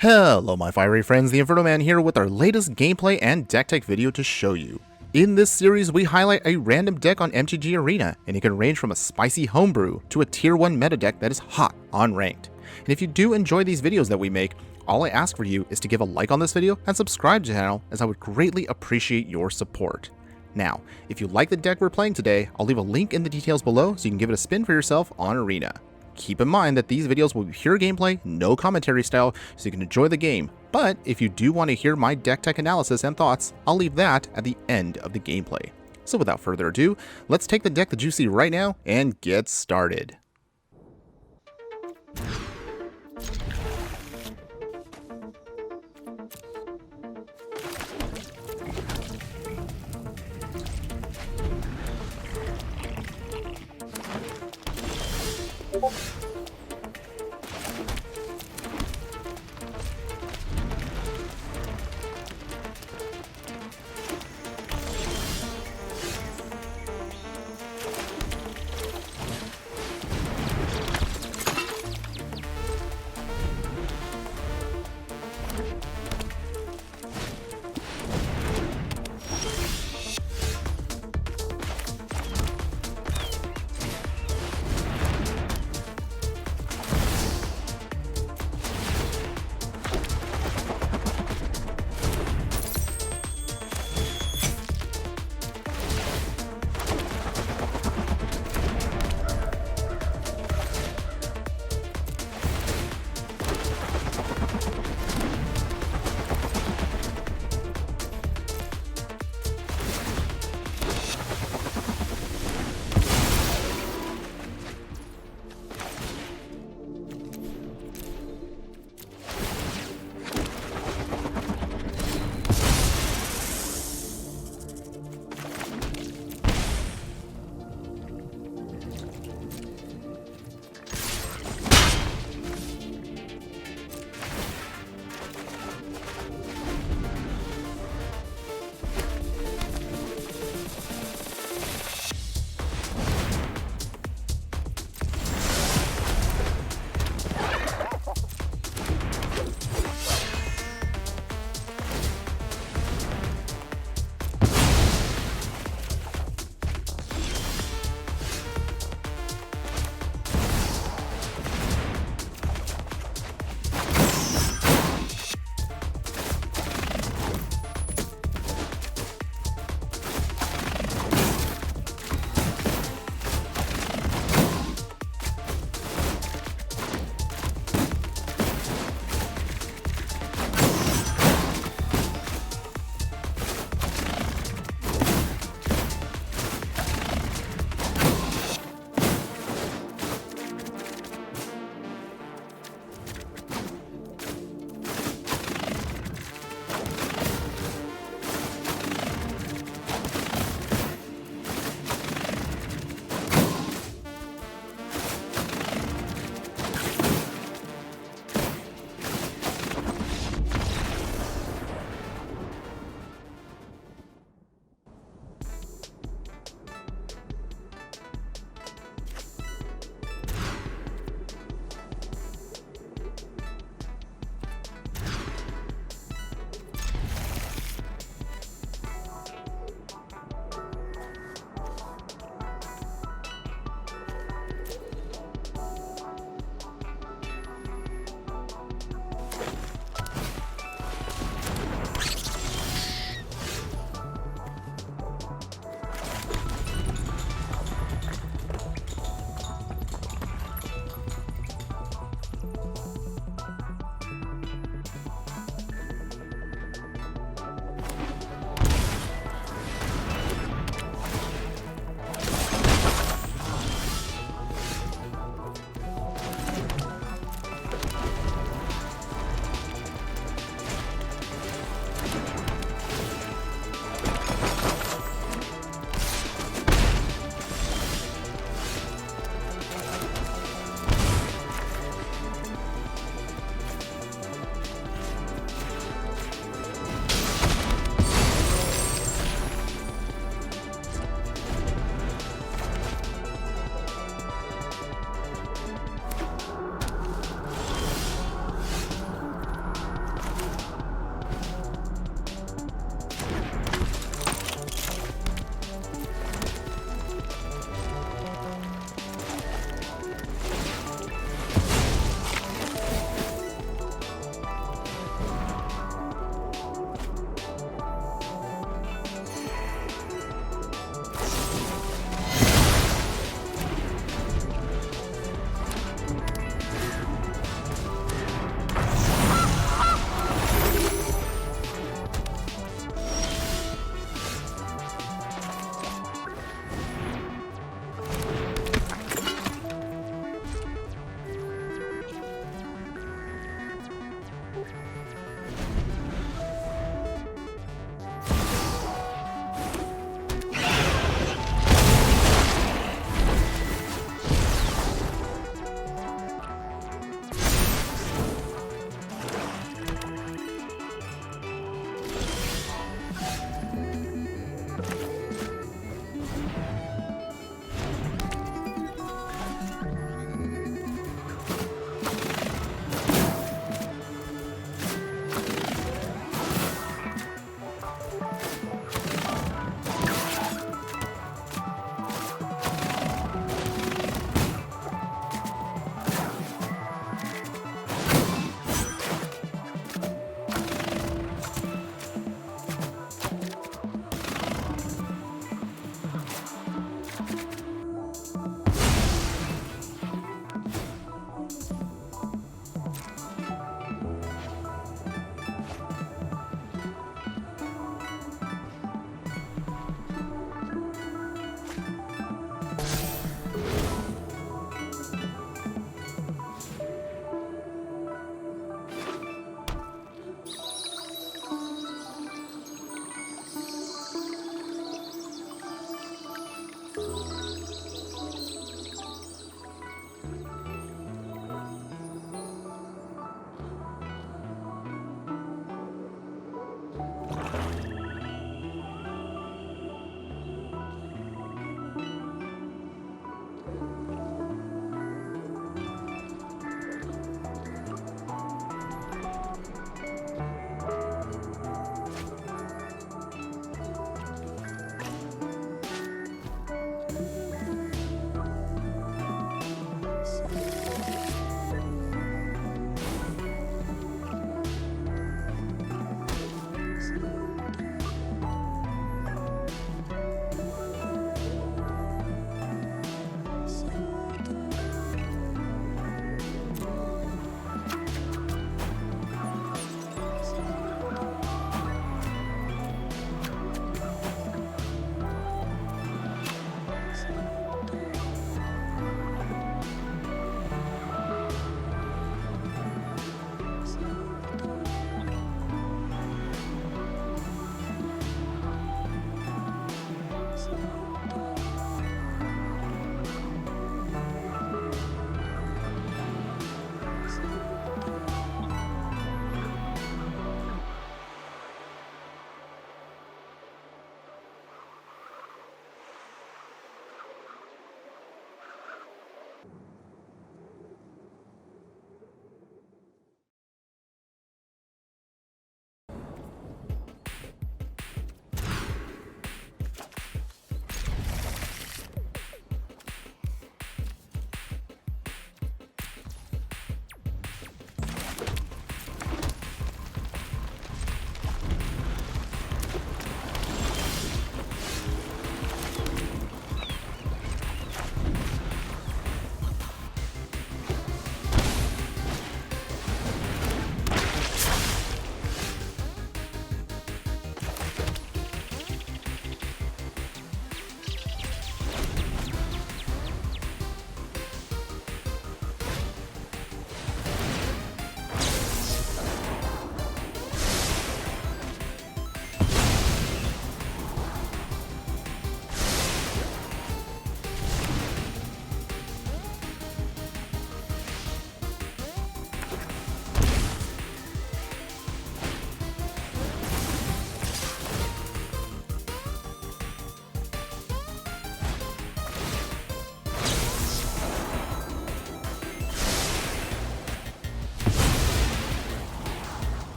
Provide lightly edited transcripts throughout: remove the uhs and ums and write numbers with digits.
Hello my fiery friends, the Infernoman here with our latest gameplay and deck tech video to show you. In this series, we highlight a random deck on MTG Arena, and it can range from a spicy homebrew to a tier 1 meta deck that is hot on ranked. And if you do enjoy these videos that we make, all I ask for you is to give a like on this video and subscribe to the channel, as I would greatly appreciate your support. Now, if you like the deck we're playing today, I'll leave a link in the details below so you can give it a spin for yourself on Arena. Keep in mind that these videos will be pure gameplay, no commentary style, so you can enjoy the game. But if you do want to hear my deck tech analysis and thoughts, I'll leave that at the end of the gameplay. So without further ado, let's take the deck that you see right now and get started.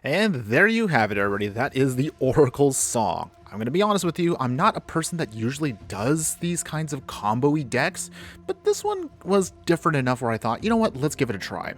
And there you have it, everybody. That is the Oracle's Song. I'm going to be honest with you, I'm not a person that usually does these kinds of combo-y decks, but this one was different enough where I thought, you know what, let's give it a try.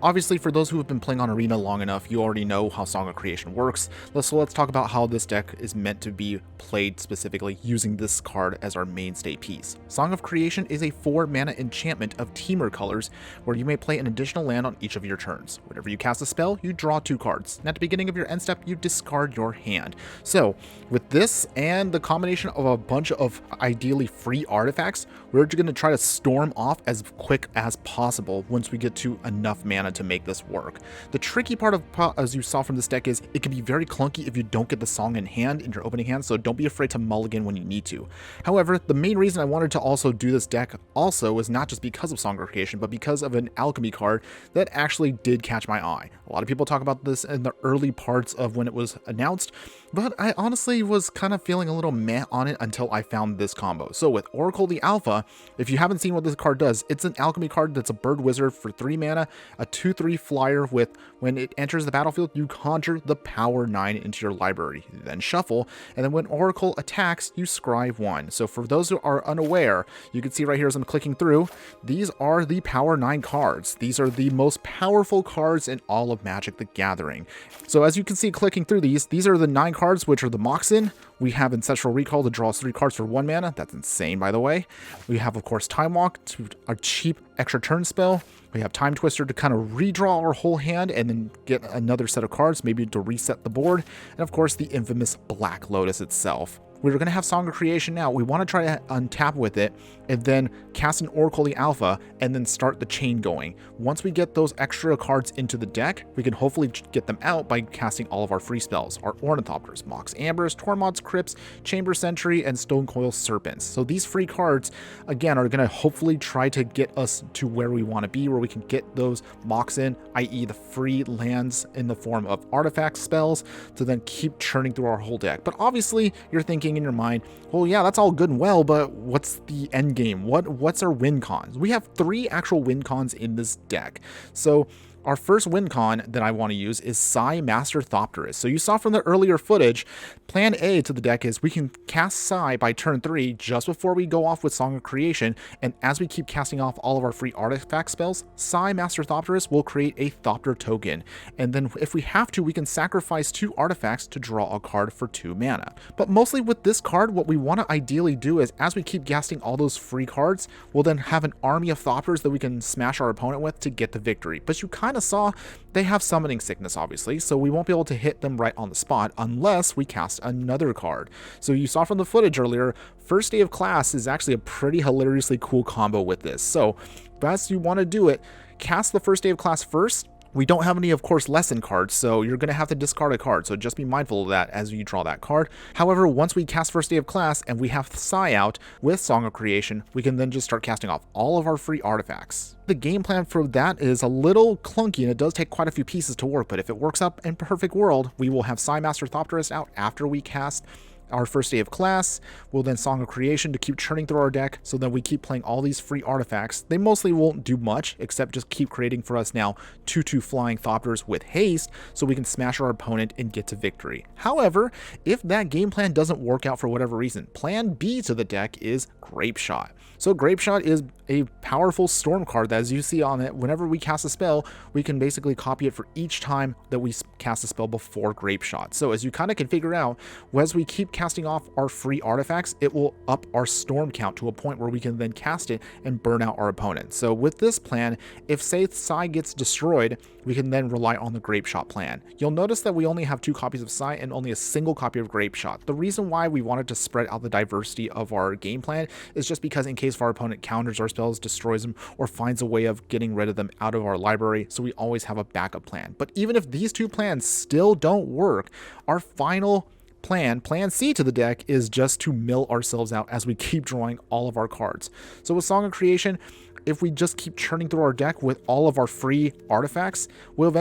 Obviously, for those who have been playing on Arena long enough, you already know how Song of Creation works. So let's talk about how this deck is meant to be played specifically using this card as our mainstay piece. Song of Creation is a 4-mana enchantment of Temur colors, where you may play an additional land on each of your turns. Whenever you cast a spell, you draw 2 cards, and at the beginning of your end step, you discard your hand. So, with this and the combination of a bunch of ideally free artifacts, we're going to try to storm off as quick as possible once we get to enough mana to make this work. The tricky part of, as you saw from this deck, is it can be very clunky if you don't get the song in hand in your opening hand, so don't be afraid to mulligan when you need to. However, the main reason I wanted to also do this deck also was not just because of Song of Creation, but because of an alchemy card that actually did catch my eye. A lot of people talk about this in the early parts of when it was announced, but I honestly was kind of feeling a little meh on it until I found this combo. So with Oracle the Alpha, if you haven't seen what this card does, it's an alchemy card that's a bird wizard for 3 mana, a 2/3 flyer with, when it enters the battlefield, you conjure the power 9 into your library, you then shuffle, and then when Oracle attacks, you scry 1. So for those who are unaware, you can see right here as I'm clicking through, these are the power 9 cards. These are the most powerful cards in all of Magic the Gathering. So as you can see clicking through these are the 9 cards, which are the Moxen. We have Ancestral Recall to draw us 3 cards for 1 mana. That's insane, by the way. We have, of course, Time Walk, to a cheap extra turn spell. We have Time Twister to kind of redraw our whole hand and then get another set of cards, maybe to reset the board. And of course, the infamous Black Lotus itself. We're going to have Song of Creation now. We want to try to untap with it and then cast an Oracle the Alpha and then start the chain going. Once we get those extra cards into the deck, we can hopefully get them out by casting all of our free spells. Our Ornithopters, Mox Ambers, Tormod's Crypts, Chamber Sentry, and Stonecoil Serpents. So these free cards, again, are going to hopefully try to get us to where we want to be, where we can get those Mox in, i.e. the free lands in the form of artifact spells, to then keep churning through our whole deck. But obviously, you're thinking in your mind, well, yeah, that's all good and well, but what's the end game? What's our win cons? We have 3 actual win cons in this deck. So our first win con that I want to use is Sai Master Thopterus. So you saw from the earlier footage, plan A to the deck is we can cast Sai by turn 3 just before we go off with Song of Creation, and as we keep casting off all of our free artifact spells, Sai Master Thopterus will create a Thopter token, and then if we have to, we can sacrifice 2 artifacts to draw a card for 2 mana. But mostly with this card, what we want to ideally do is, as we keep casting all those free cards, we'll then have an army of Thopters that we can smash our opponent with to get the victory. But you kind of saw they have summoning sickness, obviously, so we won't be able to hit them right on the spot unless we cast another card. So you saw from the footage earlier, First Day of Class is actually a pretty hilariously cool combo with this. So as you want to do it, cast the First Day of Class first. We don't have any, of course, lesson cards, so you're going to have to discard a card, so just be mindful of that as you draw that card. However, once we cast First Day of Class and we have Sai out with Song of Creation, we can then just start casting off all of our free artifacts. The game plan for that is a little clunky, and it does take quite a few pieces to work, but if it works out in perfect world, we will have Sai Master Thopterus out after we cast our First Day of Class. We'll then Song of Creation to keep churning through our deck, so then we keep playing all these free artifacts. They mostly won't do much, except just keep creating for us now 2/2 flying Thopters with haste, so we can smash our opponent and get to victory. However, if that game plan doesn't work out for whatever reason, plan B to the deck is Grape Shot. So Grape Shot is a powerful storm card that, as you see on it, whenever we cast a spell, we can basically copy it for each time that we cast a spell before Grape Shot. So as you kind of can figure out, as we keep casting off our free artifacts, it will up our storm count to a point where we can then cast it and burn out our opponent. So with this plan, if say Sai gets destroyed, we can then rely on the Grape Shot plan. You'll notice that we only have 2 copies of Sai and only a single copy of Grape Shot. The reason why we wanted to spread out the diversity of our game plan is just because in case our opponent counters our spells, destroys them, or finds a way of getting rid of them out of our library, so we always have a backup plan. But even if these 2 plans still don't work, our final plan C to the deck, is just to mill ourselves out as we keep drawing all of our cards. So with Song of Creation, if we just keep churning through our deck with all of our free artifacts, we'll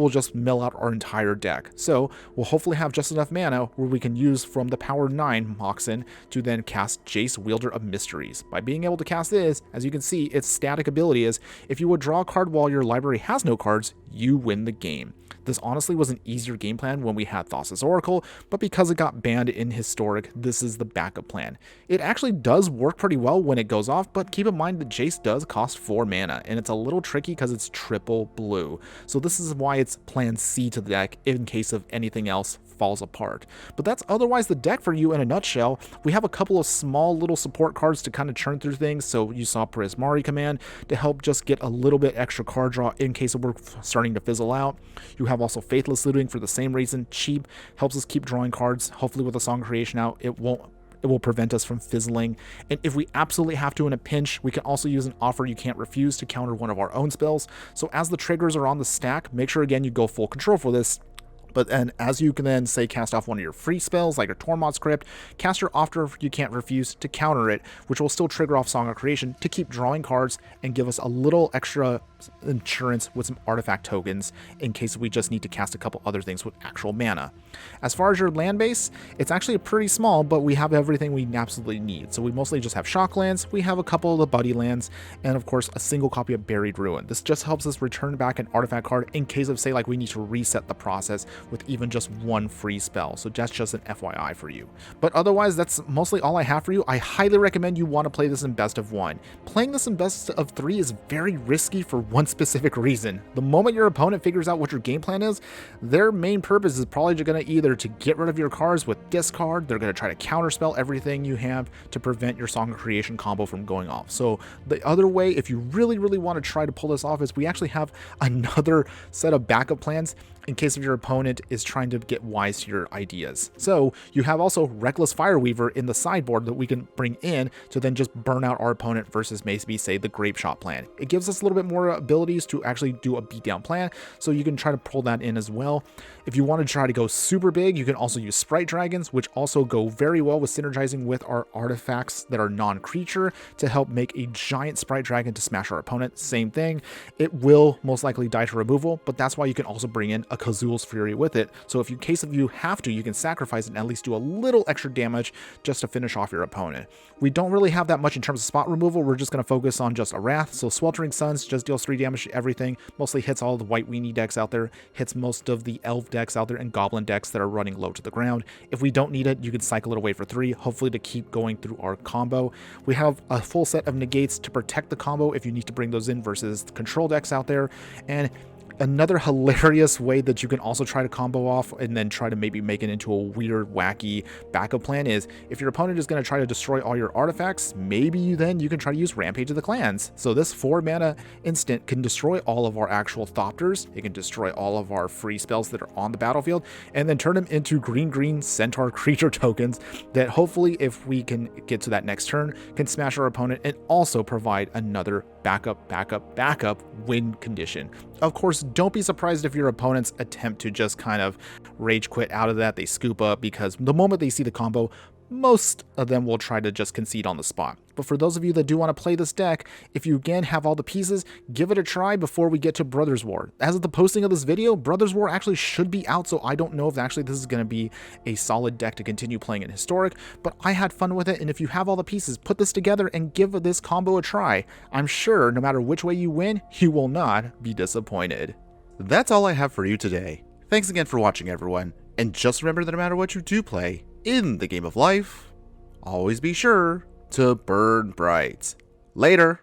just mill out our entire deck. So we'll hopefully have just enough mana where we can use from the power 9 Moxen to then cast Jace, Wielder of Mysteries. By being able to cast this, as you can see, its static ability is if you would draw a card while your library has no cards, you win the game. This honestly was an easier game plan when we had Thassa's Oracle, but because it got banned in Historic, this is the backup plan. It actually does work pretty well when it goes off, but keep in mind that Jace does cost 4 mana, and it's a little tricky because it's triple blue. So this is why it's plan C to the deck in case of anything else falls apart. But that's otherwise the deck for you in a nutshell. We have a couple of small little support cards to kind of churn through things. So you saw Prismari Command to help just get a little bit extra card draw in case we're starting to fizzle out. You have also Faithless Looting for the same reason. Cheap, helps us keep drawing cards. Hopefully with a Song Creation out, it will prevent us from fizzling. And if we absolutely have to in a pinch, we can also use an Offer You Can't Refuse to counter one of our own spells. So as the triggers are on the stack, make sure again you go full control for this. But then as you can then say cast off one of your free spells like a Tormod's Crypt, cast your Offer You Can't Refuse to counter it, which will still trigger off Song of Creation to keep drawing cards and give us a little extra insurance with some artifact tokens in case we just need to cast a couple other things with actual mana. As far as your land base, it's actually pretty small, but we have everything we absolutely need. So we mostly just have shock lands, we have a couple of the buddy lands, and of course a single copy of Buried Ruin. This just helps us return back an artifact card in case of say like we need to reset the process with even just one free spell. So that's just an FYI for you. But otherwise, that's mostly all I have for you. I highly recommend you want to play this in best of 1. Playing this in best of 3 is very risky for one specific reason. The moment your opponent figures out what your game plan is, their main purpose is probably going to either to get rid of your cards with discard, they're going to try to counterspell everything you have to prevent your Song of Creation combo from going off. So the other way, if you really want to try to pull this off, is we actually have another set of backup plans in case of your opponent is trying to get wise to your ideas. So you have also Reckless Fireweaver in the sideboard that we can bring in to then just burn out our opponent versus maybe say the Grape Shot plan. It gives us a little bit more abilities to actually do a beatdown plan, so you can try to pull that in as well. If you want to try to go super big, you can also use Sprite Dragons, which also go very well with synergizing with our artifacts that are non-creature to help make a giant Sprite Dragon to smash our opponent. Same thing, it will most likely die to removal, but that's why you can also bring in a Kazul's Fury with it. So if in case of you have to, you can sacrifice it and at least do a little extra damage just to finish off your opponent. We don't really have that much in terms of spot removal. We're just going to focus on just a Wrath. So Sweltering Suns just deals 3 damage to everything. Mostly hits all the white weenie decks out there, hits most of the elf decks out there and goblin decks that are running low to the ground. If we don't need it, you can cycle it away for 3, hopefully to keep going through our combo. We have a full set of negates to protect the combo if you need to bring those in versus the control decks out there. And another hilarious way that you can also try to combo off and then try to maybe make it into a weird, wacky backup plan is if your opponent is going to try to destroy all your artifacts, maybe you can try to use Rampage of the Clans. So this 4 mana instant can destroy all of our actual Thopters. It can destroy all of our free spells that are on the battlefield and then turn them into green Centaur creature tokens that hopefully, if we can get to that next turn, can smash our opponent and also provide another backup win condition. Of course, don't be surprised if your opponents attempt to just kind of rage quit out of that. They scoop up because the moment they see the combo, most of them will try to just concede on the spot. But for those of you that do want to play this deck, if you again have all the pieces, give it a try before we get to Brothers War. As of the posting of this video, Brothers War actually should be out, so I don't know if actually this is going to be a solid deck to continue playing in Historic, but I had fun with it, and if you have all the pieces, put this together and give this combo a try. I'm sure no matter which way you win, you will not be disappointed. That's all I have for you today. Thanks again for watching, everyone, and just remember that no matter what you do play in the game of life, always be sure to burn bright. Later.